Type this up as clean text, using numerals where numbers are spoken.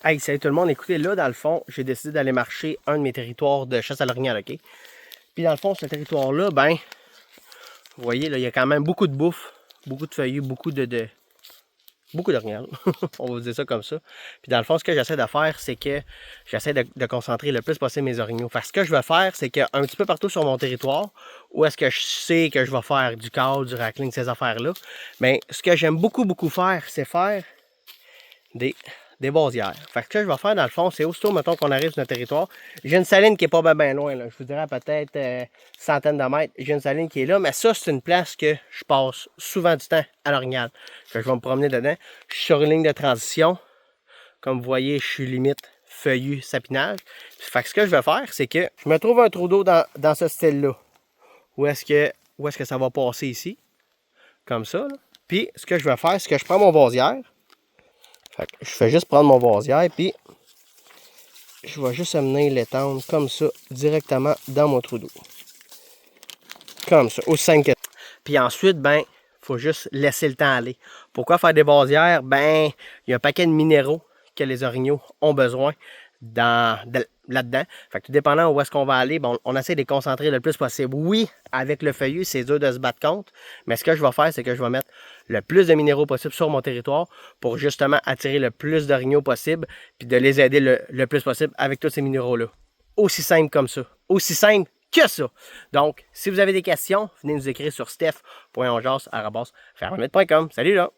Hey, salut tout le monde. Écoutez, là, dans le fond, j'ai décidé d'aller marcher un de mes territoires de chasse à l'orignal, OK? Puis dans le fond, ce territoire-là, ben, vous voyez, là, il y a quand même beaucoup de bouffe, beaucoup de feuillus, beaucoup d'orignal. On va dire ça comme ça. Puis dans le fond, ce que j'essaie de faire, c'est que j'essaie de concentrer le plus possible mes orignaux. Fait que ce que je vais faire, c'est qu'un petit peu partout sur mon territoire, où est-ce que je sais que je vais faire du cal, du racling, ces affaires-là, mais ce que j'aime beaucoup faire, c'est faire des basières. Fait que ce que je vais faire dans le fond, c'est aussitôt, mettons qu'on arrive sur notre territoire, j'ai une saline qui est pas bien loin, là. Je vous dirais peut-être centaines de mètres. J'ai une saline qui est là, mais ça, c'est une place que je passe souvent du temps à l'orignal. Je vais me promener dedans. Je suis sur une ligne de transition. Comme vous voyez, je suis limite feuillu, sapinage. Fait que ce que je vais faire, c'est que je me trouve un trou d'eau dans ce style-là. Où est-ce que ça va passer ici? Comme ça, là. Puis, ce que je vais faire, c'est que je prends mon vasière. Fait que je fais juste prendre mon vasière, puis je vais juste amener l'étendre comme ça, directement dans mon trou d'eau. Comme ça, aussi simple que ça. Puis ensuite, ben, il faut juste laisser le temps aller. Pourquoi faire des vasières? Ben, il y a un paquet de minéraux que les orignaux ont besoin là-dedans. Fait que tout dépendant où est-ce qu'on va aller, bon, on essaie de les concentrer le plus possible. Oui, avec le feuillu, c'est dur de se battre contre, mais ce que je vais faire, c'est que je vais mettre le plus de minéraux possible sur mon territoire pour justement attirer le plus d'orignaux possible puis de les aider le plus possible avec tous ces minéraux-là. Aussi simple comme ça. Aussi simple que ça. Donc, si vous avez des questions, venez nous écrire sur steph.onjas@ferromètre.com. Salut là!